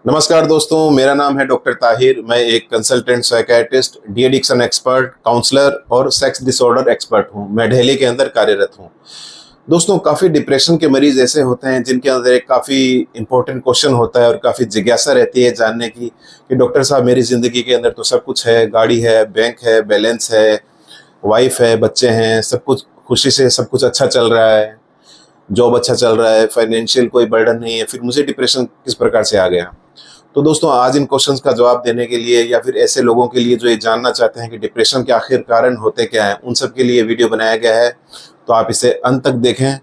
नमस्कार दोस्तों, मेरा नाम है डॉक्टर ताहिर। मैं एक consultant psychiatrist, de addiction expert, counsellor और सेक्स डिसऑर्डर एक्सपर्ट हूं। मैं दिल्ली के अंदर कार्यरत हूं। दोस्तों, काफ़ी डिप्रेशन के मरीज ऐसे होते हैं जिनके अंदर एक काफ़ी इंपॉर्टेंट क्वेश्चन होता है और काफ़ी जिज्ञासा रहती है जानने की कि डॉक्टर साहब, मेरी ज़िंदगी के अंदर तो सब कुछ है, गाड़ी है, बैंक है, बैलेंस है, वाइफ है, बच्चे हैं, सब कुछ खुशी से सब कुछ अच्छा चल रहा है, जॉब अच्छा चल रहा है, फाइनेंशियल कोई बर्डन नहीं है, फिर मुझे डिप्रेशन किस प्रकार से आ गया। तो दोस्तों, आज इन क्वेश्चंस का जवाब देने के लिए या फिर ऐसे लोगों के लिए जो ये जानना चाहते हैं कि डिप्रेशन के आखिर कारण होते क्या हैं, उन सब के लिए वीडियो बनाया गया है। तो आप इसे अंत तक देखें,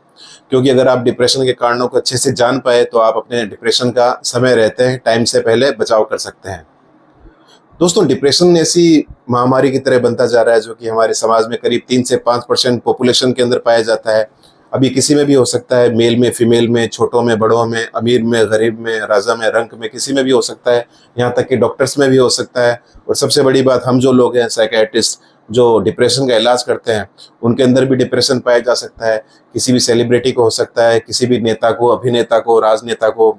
क्योंकि अगर आप डिप्रेशन के कारणों को अच्छे से जान पाए तो आप अपने डिप्रेशन का समय रहते हैं टाइम से पहले बचाव कर सकते हैं। दोस्तों, डिप्रेशन ऐसी महामारी की तरह बनता जा रहा है जो कि हमारे समाज में करीब 3 से 5% पॉपुलेशन के अंदर पाया जाता है। अभी किसी में भी हो सकता है, मेल में, फीमेल में, छोटों में, बड़ों में, अमीर में, गरीब में, राजा में, रंक में, किसी में भी हो सकता है। यहाँ तक कि डॉक्टर्स में भी हो सकता है। और सबसे बड़ी बात, हम जो लोग हैं साइकियाट्रिस्ट जो डिप्रेशन का इलाज करते हैं, उनके अंदर भी डिप्रेशन पाया जा सकता है। किसी भी सेलिब्रिटी को हो सकता है, किसी भी नेता को, अभिनेता को, राजनेता को,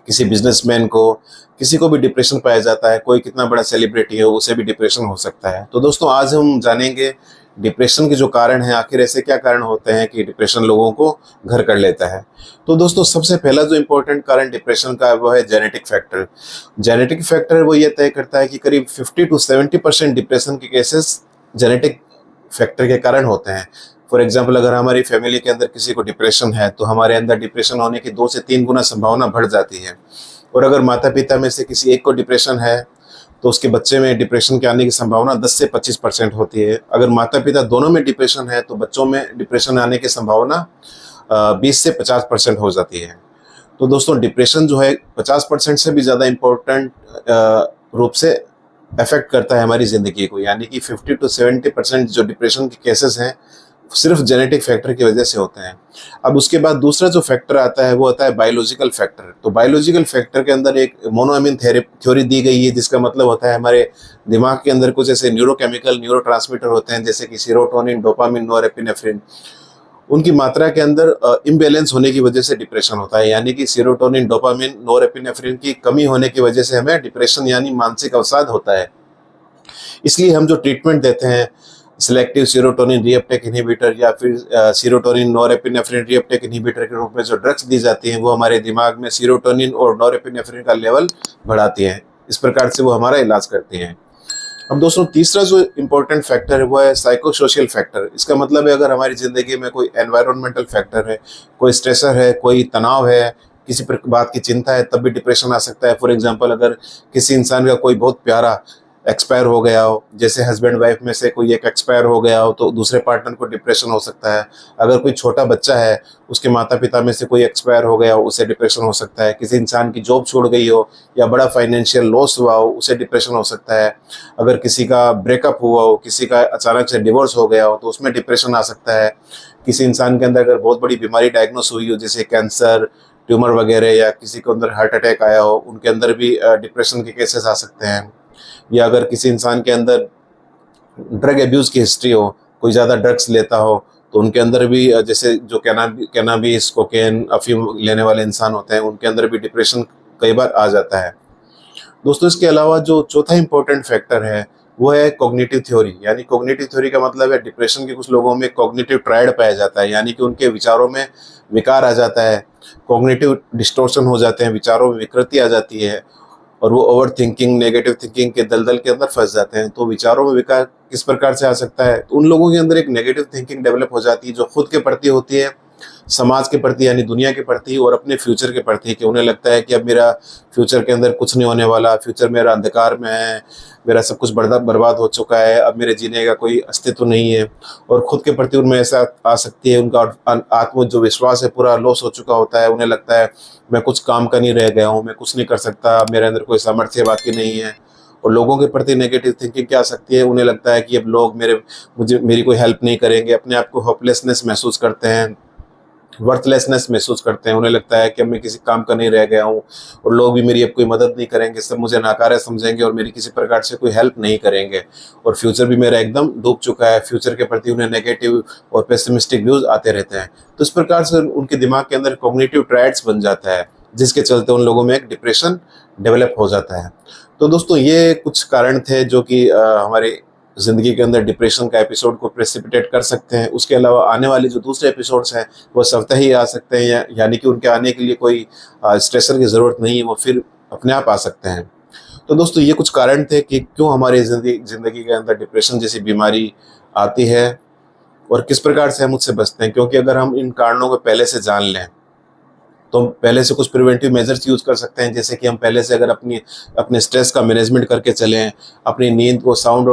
किसी बिजनेसमैन को, किसी को भी डिप्रेशन पाया जाता है। कोई कितना बड़ा सेलिब्रिटी हो, उसे भी डिप्रेशन हो सकता है। तो दोस्तों, आज हम जानेंगे डिप्रेशन के जो कारण हैं, आखिर ऐसे क्या कारण होते हैं कि डिप्रेशन लोगों को घर कर लेता है। तो दोस्तों, सबसे पहला जो इम्पोर्टेंट कारण डिप्रेशन का है वो है जेनेटिक फैक्टर। जेनेटिक फैक्टर वो ये तय करता है कि करीब 50 से 70% डिप्रेशन के केसेस जेनेटिक फैक्टर के कारण होते हैं। फॉर एग्जाम्पल, अगर हमारी फैमिली के अंदर किसी को डिप्रेशन है तो हमारे अंदर डिप्रेशन होने की 2 से 3 गुना संभावना बढ़ जाती है। और अगर माता पिता में से किसी एक को डिप्रेशन है तो उसके बच्चे में डिप्रेशन के आने की संभावना 10 से 25% होती है। अगर माता पिता दोनों में डिप्रेशन है तो बच्चों में डिप्रेशन आने की संभावना 20 से 50% हो जाती है। तो दोस्तों, डिप्रेशन जो है 50% से भी ज़्यादा इम्पोर्टेंट रूप से अफेक्ट करता है हमारी ज़िंदगी को। यानी कि 50 से 70% जो डिप्रेशन के केसेस हैं सिर्फ जेनेटिक फैक्टर की वजह से होते हैं। अब उसके बाद दूसरा जो फैक्टर आता है वो आता है बायोलॉजिकल फैक्टर। तो बायोलॉजिकल फैक्टर के अंदर एक मोनोअमीन थ्योरी दी गई है, जिसका मतलब होता है हमारे दिमाग के अंदर कुछ ऐसे न्यूरोकेमिकल न्यूरोट्रांसमीटर होते हैं, जैसे कि सीरोटोनिन, डोपामिन, नोरेपिनेफ्रिन। उनकी मात्रा के अंदर इम्बैलेंस होने की वजह से डिप्रेशन होता है। यानी कि सीरोटोनिन, डोपामिन, नोरेपिनेफ्रिन की कमी होने की वजह से हमें डिप्रेशन यानी मानसिक अवसाद होता है। इसलिए हम जो ट्रीटमेंट देते हैं, सिलेक्टिव सीरोटोनिन रीअपटेक इनहिबिटर या फिर सीरोटोनिन नोरेपिनेफ्रिन रीअपटेक इनहिबिटर के रूप में जो ड्रग्स दी जाती हैं, वो हमारे दिमाग में सीरोटोनिन और नोरेपिनेफ्रिन का लेवल बढ़ाती हैं। इस प्रकार से वो हमारा इलाज करती हैं। अब दोस्तों, तीसरा जो इम्पोर्टेंट फैक्टर है वो है साइको सोशल फैक्टर। इसका मतलब है अगर हमारी ज़िंदगी में कोई एनवायरमेंटल फैक्टर है, कोई स्ट्रेसर है, कोई तनाव है, किसी बात की चिंता है, तब भी डिप्रेशन आ सकता है। फॉर एग्जांपल, अगर किसी इंसान का कोई बहुत प्यारा एक्सपायर हो गया हो, जैसे हस्बैंड वाइफ में से कोई एक एक्सपायर हो गया हो, तो दूसरे पार्टनर को डिप्रेशन हो सकता है। अगर कोई छोटा बच्चा है, उसके माता पिता में से कोई एक्सपायर हो गया हो, उसे डिप्रेशन हो सकता है। किसी इंसान की जॉब छोड़ गई हो या बड़ा फाइनेंशियल लॉस हुआ हो, उसे डिप्रेशन हो सकता है। अगर किसी का ब्रेकअप हुआ हो, किसी का अचानक से डिवोर्स हो गया हो, तो उसमें डिप्रेशन आ सकता है। किसी इंसान के अंदर अगर बहुत बड़ी बीमारी डायग्नोस हुई हो, जैसे कैंसर, ट्यूमर वगैरह, या किसी के अंदर हार्ट अटैक आया हो, उनके अंदर भी डिप्रेशन के केसेस आ सकते हैं। या अगर किसी इंसान के अंदर ड्रग एब्यूज़ की हिस्ट्री हो, कोई ज़्यादा ड्रग्स लेता हो, तो उनके अंदर भी जैसे जो कैनाबीस, कोकेन, अफीम लेने वाले इंसान होते हैं, उनके अंदर भी डिप्रेशन कई बार आ जाता है। दोस्तों, इसके अलावा जो चौथा इंपॉर्टेंट फैक्टर है वो है कॉग्निटिव थ्योरी। यानी कॉग्निटिव थ्योरी का मतलब है डिप्रेशन के कुछ लोगों में कॉग्निटिव ट्रायड पाया जाता है। यानी कि उनके विचारों में विकार आ जाता है, कॉग्निटिव डिस्टॉर्शन हो जाते हैं, विचारों में विकृति आ जाती है और वो ओवर थिंकिंग, नेगेटिव थिंकिंग के दलदल के अंदर फंस जाते हैं। तो विचारों में विकार किस प्रकार से आ सकता है? तो उन लोगों के अंदर एक नेगेटिव थिंकिंग डेवलप हो जाती है जो खुद के प्रति होती है, समाज के प्रति यानी दुनिया के प्रति, और अपने फ्यूचर के प्रति, कि उन्हें लगता है कि अब मेरा फ्यूचर के अंदर कुछ नहीं होने वाला, फ्यूचर मेरा अंधकार में है, मेरा सब कुछ बर्बाद हो चुका है, अब मेरे जीने का कोई अस्तित्व नहीं है। और खुद के प्रति उनमें ऐसा आ सकती है, उनका आत्म जो विश्वास है पूरा लॉस हो चुका होता है। उन्हें लगता है मैं कुछ काम का नहीं रह गया हूँ, मैं कुछ नहीं कर सकता, मेरे अंदर कोई सामर्थ्य बाकी नहीं है। और लोगों के प्रति नेगेटिव थिंकिंग क्या आ सकती है? उन्हें लगता है कि अब लोग मेरी कोई हेल्प नहीं करेंगे, अपने आप को होपलेसनेस महसूस करते हैं, वर्थलेसनेस महसूस करते हैं। उन्हें लगता है कि अब मैं किसी काम का नहीं रह गया हूँ और लोग भी मेरी अब कोई मदद नहीं करेंगे, सब मुझे नाकारा समझेंगे और मेरी किसी प्रकार से कोई हेल्प नहीं करेंगे, और फ्यूचर भी मेरा एकदम डूब चुका है। फ्यूचर के प्रति उन्हें नेगेटिव और पेसिमिस्टिक व्यूज आते रहते हैं। तो इस प्रकार से उनके दिमाग के अंदर कॉग्निटिव ट्रायड्स बन जाता है। जिसके चलते उन लोगों में एक डिप्रेशन डेवलप हो जाता है। तो दोस्तों ये कुछ कारण थे जो कि हमारे ज़िंदगी के अंदर डिप्रेशन का एपिसोड को प्रेसिपिटेट कर सकते हैं। उसके अलावा आने वाले जो दूसरे एपिसोड्स हैं वो स्वतः ही आ सकते हैं, यानी कि उनके आने के लिए कोई स्ट्रेसर की ज़रूरत नहीं है, वो फिर अपने आप आ सकते हैं। तो दोस्तों ये कुछ कारण थे कि क्यों हमारी ज़िंदगी के अंदर डिप्रेशन जैसी बीमारी आती है और किस प्रकार से हम उससे बचते हैं। क्योंकि अगर हम इन कारणों को पहले से जान लें तो हम पहले से कुछ प्रिवेंटिव मेजर्स यूज़ कर सकते हैं। जैसे कि हम पहले से अगर अपने स्ट्रेस का मैनेजमेंट करके चलें, अपनी नींद को साउंड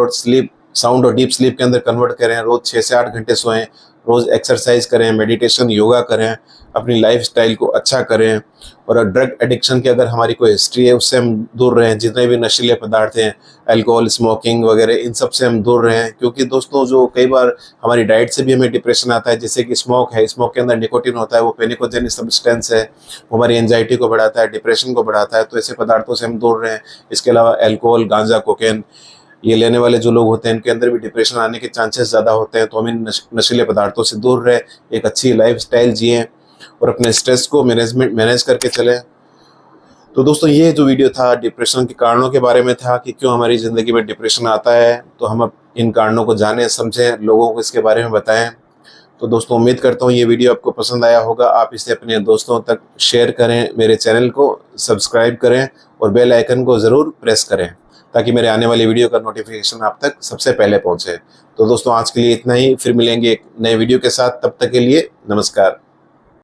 और डीप स्लीप के अंदर कन्वर्ट करें, रोज़ 6 से 8 घंटे सोएं, रोज़ एक्सरसाइज करें, मेडिटेशन, योगा करें, अपनी लाइफस्टाइल को अच्छा करें। और ड्रग एडिक्शन की अगर हमारी कोई हिस्ट्री है उससे हम दूर रहें। जितने भी नशीले पदार्थ हैं, अल्कोहल, स्मोकिंग वगैरह, इन सब से हम दूर रहें। क्योंकि दोस्तों जो कई बार हमारी डाइट से भी हमें डिप्रेशन आता है, जैसे कि स्मोक है, स्मोक के अंदर निकोटिन होता है, वो पेनिकोजेनिक सब्सटेंस है, वो हमारी एंजाइटी को बढ़ाता है, डिप्रेशन को बढ़ाता है। तो ऐसे पदार्थों से हम दूर रहें। इसके अलावा अल्कोहल, गांजा, कोकेन ये लेने वाले जो लोग होते हैं इनके अंदर भी डिप्रेशन आने के चांसेस ज़्यादा होते हैं। तो हम इन नशीले पदार्थों से दूर रहें, एक अच्छी लाइफस्टाइल जिएं और अपने स्ट्रेस को मैनेज करके चलें। तो दोस्तों ये जो वीडियो था डिप्रेशन के कारणों के बारे में था कि क्यों हमारी ज़िंदगी में डिप्रेशन आता है। तो हम अब इन कारणों को जानें, समझें, लोगों को इसके बारे में बताएं। तो दोस्तों उम्मीद करता हूँ ये वीडियो आपको पसंद आया होगा। आप इसे अपने दोस्तों तक शेयर करें, मेरे चैनल को सब्सक्राइब करें और बेल आइकन को ज़रूर प्रेस करें ताकि मेरे आने वाली वीडियो का नोटिफिकेशन आप तक सबसे पहले पहुँचे। तो दोस्तों आज के लिए इतना ही, फिर मिलेंगे एक नए वीडियो के साथ। तब तक के लिए नमस्कार।